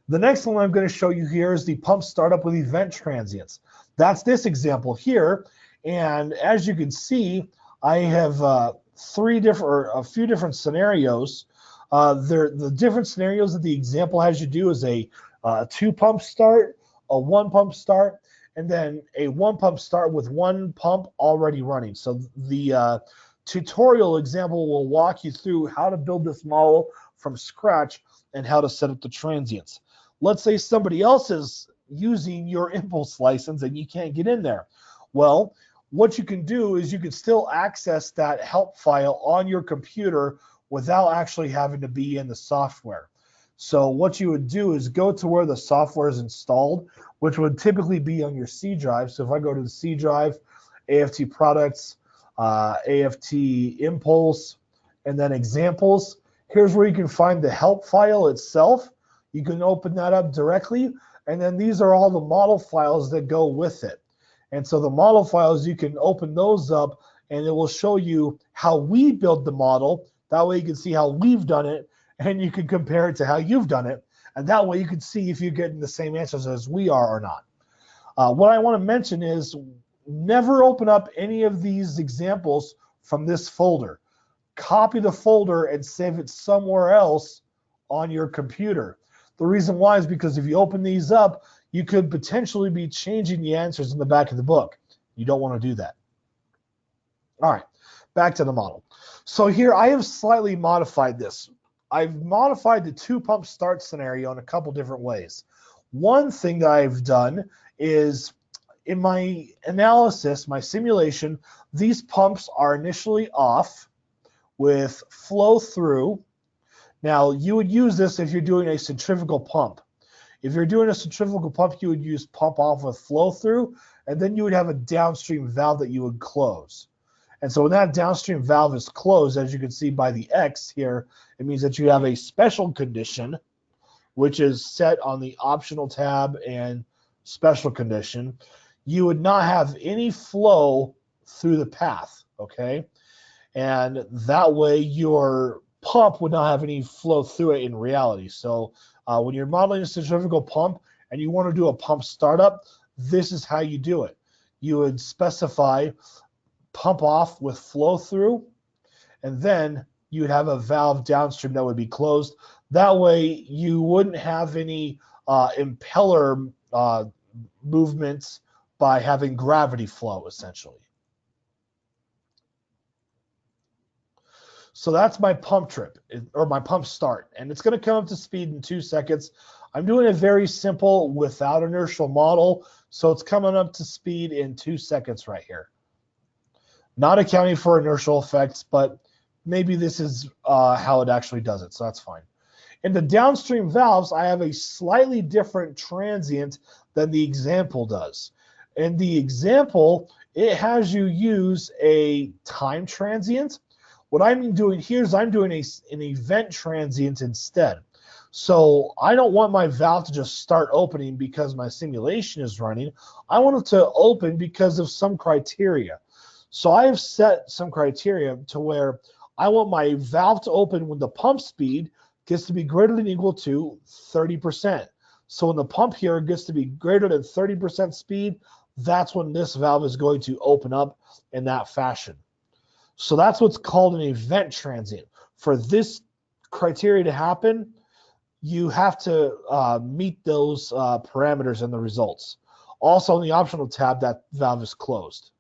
The next one I'm going to show you here is the pump startup with event transients. That's this example here, and as you can see, I have a few different scenarios. The different scenarios that the example has you do is a 2-pump start, a 1-pump start, and then a one pump start with one pump already running. So the tutorial example will walk you through how to build this model from scratch and how to set up the transients. Let's say somebody else is using your impulse license and you can't get in there. Well, what you can do is you can still access that help file on your computer without actually having to be in the software. So what you would do is go to where the software is installed, which would typically be on your C drive. So if I go to the C drive, AFT products, AFT impulse, and then examples, here's where you can find the help file itself. You can open that up directly, and then these are all the model files that go with it. And so the model files, you can open those up, and it will show you how we build the model. That way you can see how we've done it, and you can compare it to how you've done it. And that way you can see if you're getting the same answers as we are or not. What I want to mention is never open up any of these examples from this folder. Copy the folder and save it somewhere else on your computer. The reason why is because if you open these up, you could potentially be changing the answers in the back of the book. You don't want to do that. All right, back to the model. So here I have slightly modified this. I've modified the two pump start scenario in a couple different ways. One thing that I've done is in my analysis, my simulation, these pumps are initially off with flow through. Now, you would use this if you're doing a centrifugal pump. If you're doing a centrifugal pump, you would use pump off with flow through, and then you would have a downstream valve that you would close. And so when that downstream valve is closed, as you can see by the X here, it means that you have a special condition, which is set on the optional tab and special condition. You would not have any flow through the path, okay? And that way your pump would not have any flow through it in reality. So when you're modeling a centrifugal pump and you want to do a pump startup, this is how you do it. You would specify pump off with flow through, and then you would have a valve downstream that would be closed. That way you wouldn't have any impeller movements by having gravity flow, essentially. So that's my pump trip, or my pump start, and it's going to come up to speed in 2 seconds. I'm doing it very simple without inertial model, so it's coming up to speed in 2 seconds right here. Not accounting for inertial effects, but maybe this is how it actually does it, so that's fine. In the downstream valves, I have a slightly different transient than the example does. In the example, it has you use a time transient. What I'm doing here is I'm doing an event transient instead. So I don't want my valve to just start opening because my simulation is running. I want it to open because of some criteria. So I have set some criteria to where I want my valve to open when the pump speed gets to be greater than or equal to 30%. So when the pump here gets to be greater than 30% speed, that's when this valve is going to open up in that fashion. So that's what's called an event transient. For this criteria to happen, you have to meet those parameters in the results. Also, in the optional tab, that valve is closed.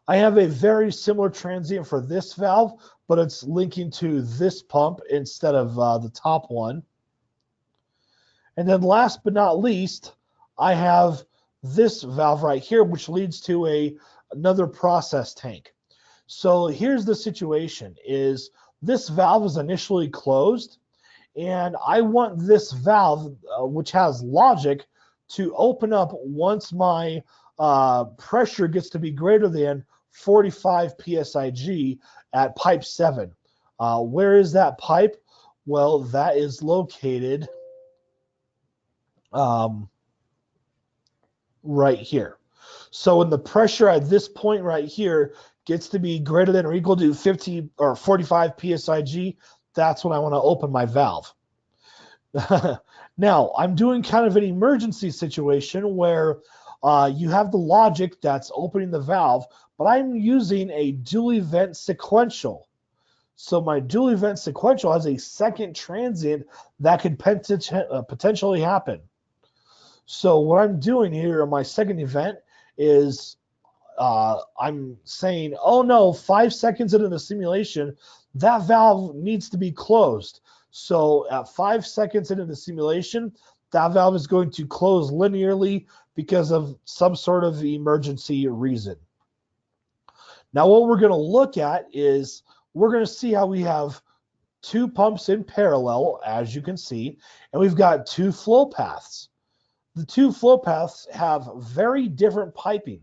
I have a very similar transient for this valve, but it's linking to this pump instead of the top one. And then last but not least, I have this valve right here, which leads to another process tank. So here's the situation, is this valve is initially closed, and I want this valve, which has logic, to open up once my pressure gets to be greater than 45 psig at pipe 7. Where is that pipe? Well, that is located right here. So when the pressure at this point right here gets to be greater than or equal to 50 or 45 psig, that's when I want to open my valve. Now, I'm doing kind of an emergency situation where you have the logic that's opening the valve, but I'm using a dual event sequential. So my dual event sequential has a second transient that could potentially happen. So what I'm doing here on my second event is I'm saying, oh no, 5 seconds into the simulation, that valve needs to be closed. So at 5 seconds into the simulation, that valve is going to close linearly because of some sort of emergency reason. Now what we're going to look at is we're going to see how we have 2 pumps in parallel, as you can see, and we've got 2 flow paths. The 2 flow paths have very different piping.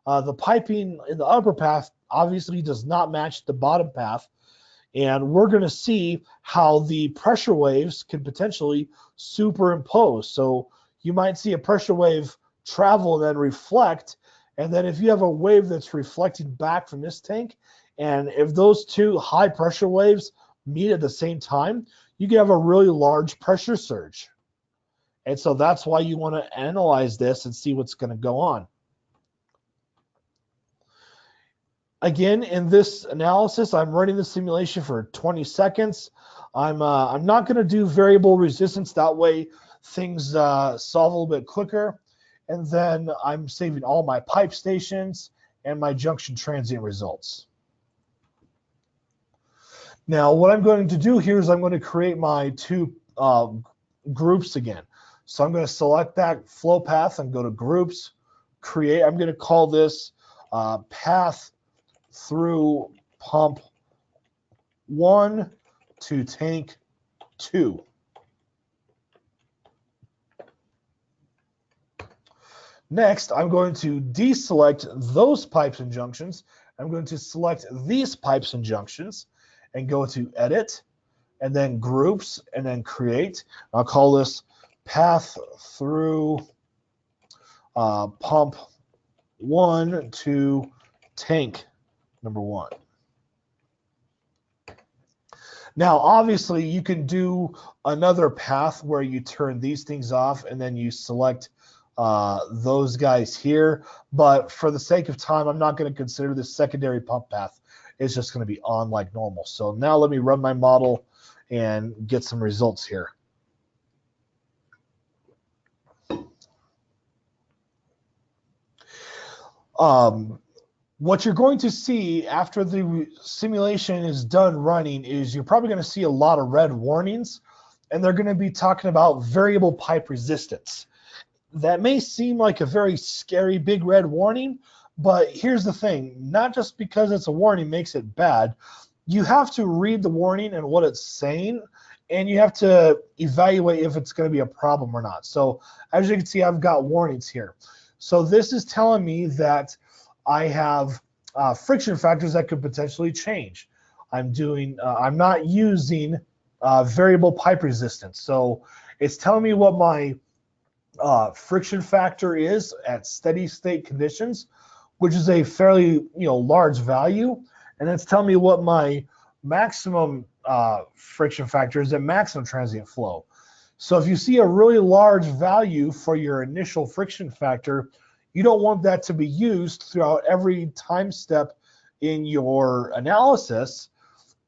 The piping in the upper path obviously does not match the bottom path, and we're going to see how the pressure waves can potentially superimpose. So you might see a pressure wave travel and then reflect, and then if you have a wave that's reflecting back from this tank, and if those 2 high pressure waves meet at the same time, you can have a really large pressure surge. And so that's why you want to analyze this and see what's going to go on. Again, in this analysis, I'm running the simulation for 20 seconds. I'm not going to do variable resistance. That way things solve a little bit quicker. And then I'm saving all my pipe stations and my junction transient results. Now, what I'm going to do here is I'm going to create my 2 groups again. So I'm going to select that flow path and go to groups, create. I'm going to call this path through pump 1 to tank 2. Next, I'm going to deselect those pipes and junctions. I'm going to select these pipes and junctions and go to edit and then groups and then create. I'll call this path through pump 1 to tank number 1. Now, obviously, you can do another path where you turn these things off and then you select those guys here. But for the sake of time, I'm not going to consider this secondary pump path. It's just going to be on like normal. So now let me run my model and get some results here. What you're going to see after the simulation is done running is you're probably going to see a lot of red warnings, and they're going to be talking about variable pipe resistance. That may seem like a very scary big red warning, but here's the thing. Not just because it's a warning makes it bad. You have to read the warning and what it's saying, and you have to evaluate if it's going to be a problem or not. So as you can see, I've got warnings here. So this is telling me that I have friction factors that could potentially change. I'm not using variable pipe resistance. So it's telling me what my friction factor is at steady state conditions, which is a fairly large value, and it's telling me what my maximum friction factor is at maximum transient flow. So if you see a really large value for your initial friction factor, you don't want that to be used throughout every time step in your analysis.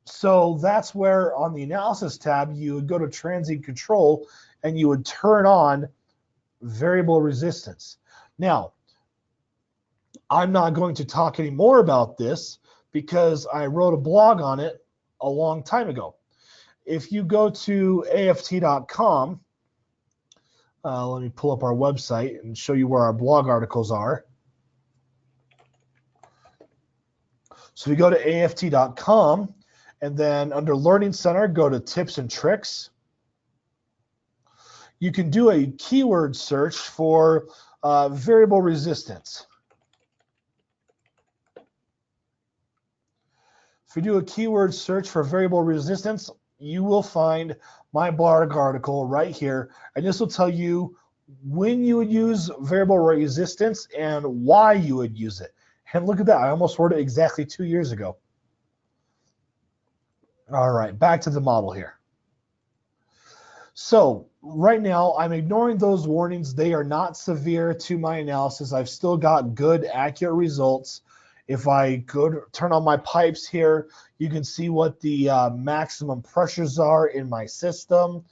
So that's where on the analysis tab, you would go to transient control and you would turn on variable resistance. Now, I'm not going to talk any more about this because I wrote a blog on it a long time ago. If you go to aft.com, let me pull up our website and show you where our blog articles are. So we go to aft.com, and then under Learning Center, go to Tips and Tricks. You can do a keyword search for variable resistance. If you do a keyword search for variable resistance, you will find my blog article right here, and this will tell you when you would use variable resistance and why you would use it. And look at that, I almost wrote it exactly 2 years ago. All right, back to the model here. So right now, I'm ignoring those warnings. They are not severe to my analysis. I've still got good, accurate results. If I go to turn on my pipes here, you can see what the maximum pressures are in my system.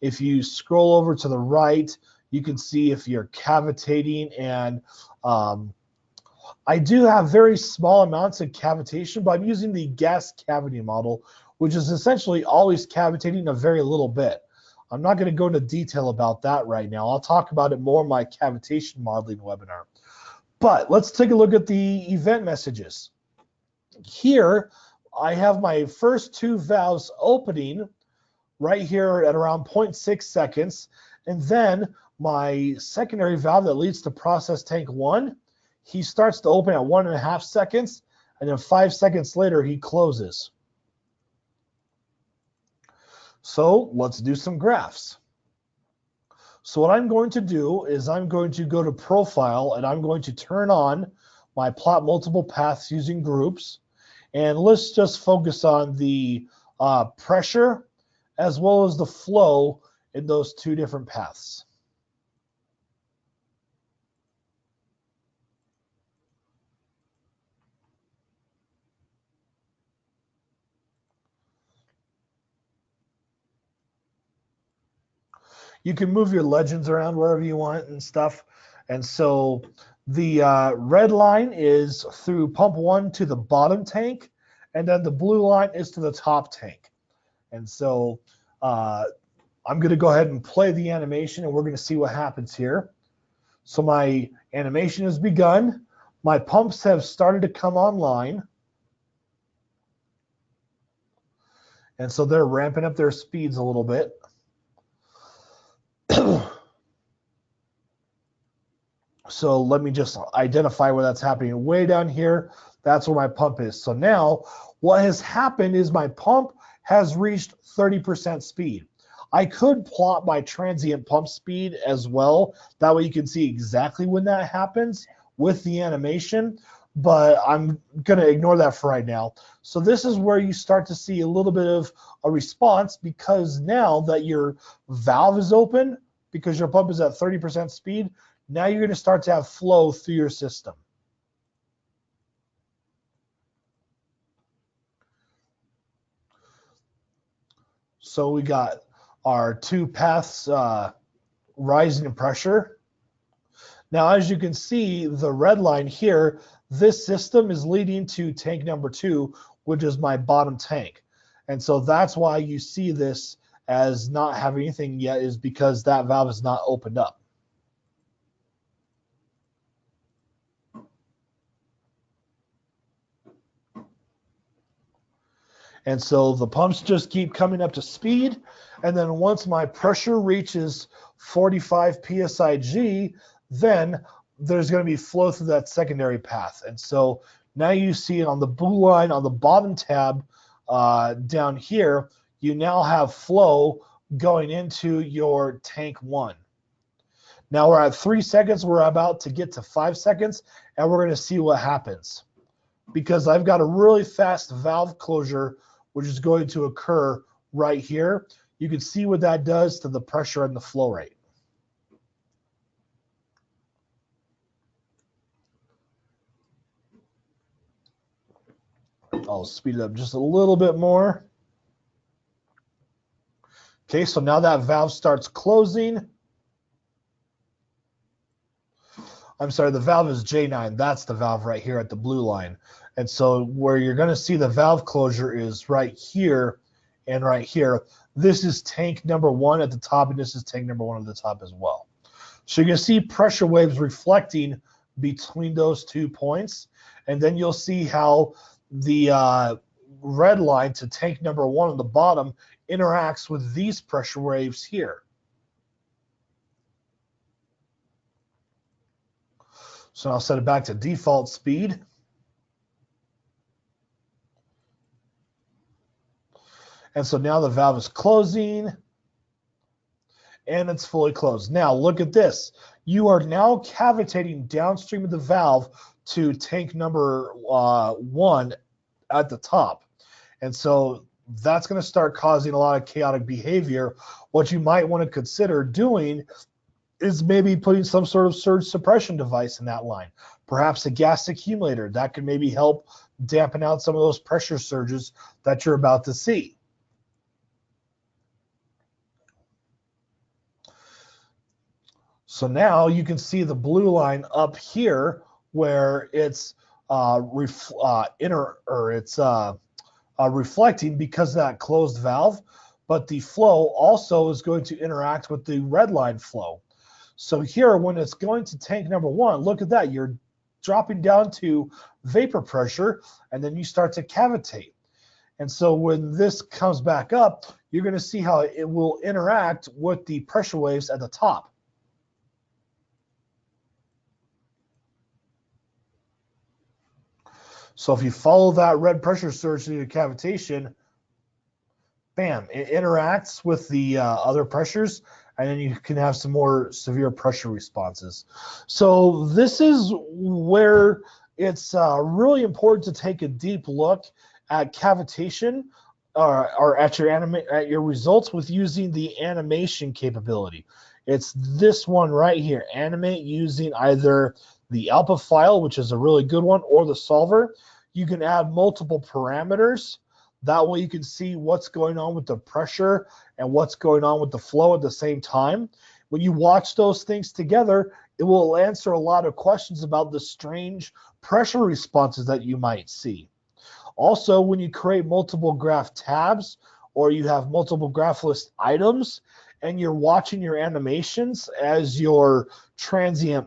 If you scroll over to the right, You can see if you're cavitating, and I do have very small amounts of cavitation, but I'm using the gas cavity model, which is essentially always cavitating a very little bit. I'm not going to go into detail about that right now. I'll talk about it more in my cavitation modeling webinar. But let's take a look at the event messages. Here, I have my first two valves opening right here at around 0.6 seconds. And then my secondary valve that leads to process tank 1, he starts to open at 1.5 seconds. And then 5 seconds later, he closes. So let's do some graphs. So what I'm going to do is I'm going to go to Profile, and I'm going to turn on my plot multiple paths using groups. And let's just focus on the pressure as well as the flow in those two different paths. You can move your legends around wherever you want and stuff. And so the red line is through pump 1 to the bottom tank, and then the blue line is to the top tank. And so I'm going to go ahead and play the animation, and we're going to see what happens here. So my animation has begun. My pumps have started to come online. And so they're ramping up their speeds a little bit. So let me just identify where that's happening. Way down here, that's where my pump is. So now what has happened is my pump has reached 30% speed. I could plot my transient pump speed as well. That way you can see exactly when that happens with the animation, but I'm going to ignore that for right now. So this is where you start to see a little bit of a response, because now that your valve is open, because your pump is at 30% speed, now you're going to start to have flow through your system. So we got our two paths rising in pressure. Now, as you can see, the red line here, this system is leading to tank number 2, which is my bottom tank. And so that's why you see this as not having anything yet, is because that valve is not opened up. And so the pumps just keep coming up to speed. And then once my pressure reaches 45 psig, then there's going to be flow through that secondary path. And so now you see it on the blue line on the bottom tab down here, you now have flow going into your tank 1. Now we're at 3 seconds. We're about to get to 5 seconds, and we're going to see what happens. Because I've got a really fast valve closure, which is going to occur right here. You can see what that does to the pressure and the flow rate. I'll speed it up just a little bit more. Okay, so now that valve starts closing. I'm sorry, the valve is J9. That's the valve right here at the blue line. And so where you're going to see the valve closure is right here and right here. This is tank number 1 at the top, and this is tank number 1 at the top as well. So you're going to see pressure waves reflecting between those 2 points. And then you'll see how the red line to tank number 1 on the bottom interacts with these pressure waves here. So I'll set it back to default speed. And so now the valve is closing, and it's fully closed. Now look at this. You are now cavitating downstream of the valve to tank number 1 at the top. And so that's going to start causing a lot of chaotic behavior. What you might want to consider doing is maybe putting some sort of surge suppression device in that line. Perhaps a gas accumulator. That could maybe help dampen out some of those pressure surges that you're about to see. So now you can see the blue line up here where it's reflecting because of that closed valve, but the flow also is going to interact with the red line flow. So here, when it's going to tank number 1, look at that. You're dropping down to vapor pressure, and then you start to cavitate. And so when this comes back up, you're going to see how it will interact with the pressure waves at the top. So if you follow that red pressure surge to your cavitation, bam, it interacts with the other pressures, and then you can have some more severe pressure responses. So this is where it's really important to take a deep look at cavitation or at your results with using the animation capability. It's this one right here, animate using either the alpha file, which is a really good one, or the solver. You can add multiple parameters. That way you can see what's going on with the pressure and what's going on with the flow at the same time. When you watch those things together, it will answer a lot of questions about the strange pressure responses that you might see. Also, when you create multiple graph tabs or you have multiple graph list items and you're watching your animations as your transient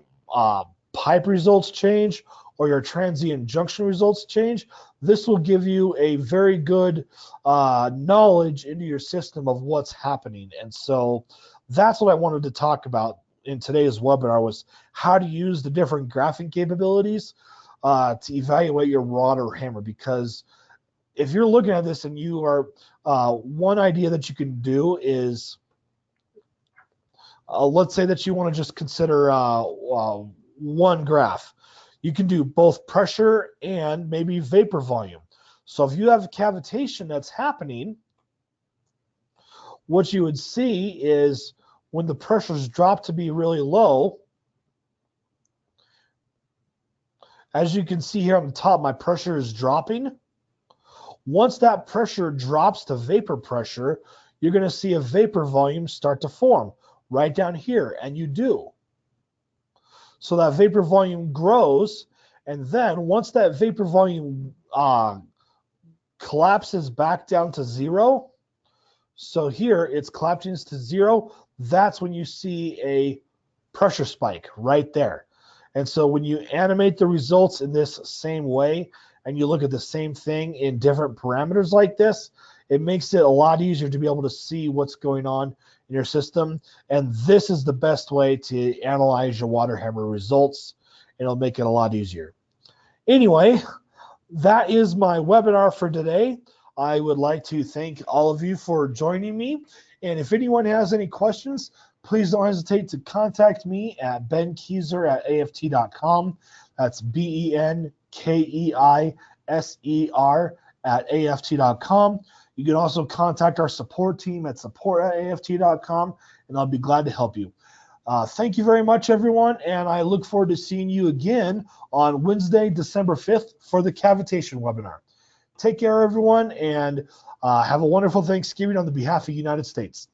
pipe results change or your transient junction results change, this will give you a very good knowledge into your system of what's happening. And so that's what I wanted to talk about in today's webinar, was how to use the different graphing capabilities to evaluate your Waterhammer. Because if you're looking at this and you are, one idea that you can do is, let's say that you want to just consider one graph. You can do both pressure and maybe vapor volume. So if you have cavitation that's happening, what you would see is when the pressures drop to be really low, as you can see here on the top, my pressure is dropping. Once that pressure drops to vapor pressure, you're going to see a vapor volume start to form right down here, and you do. So that vapor volume grows, and then once that vapor volume collapses back down to 0, so here it's collapsing to 0, that's when you see a pressure spike right there. And so when you animate the results in this same way and you look at the same thing in different parameters like this, it makes it a lot easier to be able to see what's going on in your system. And this is the best way to analyze your Waterhammer results. It'll make it a lot easier. Anyway, that is my webinar for today. I would like to thank all of you for joining me. And if anyone has any questions, please don't hesitate to contact me at benkeiser@aft.com. That's BENKEISER@aft.com. You can also contact our support team at support@aft.com, and I'll be glad to help you. Thank you very much, everyone, and I look forward to seeing you again on Wednesday, December 5th for the cavitation webinar. Take care, everyone, and have a wonderful Thanksgiving on the behalf of the United States.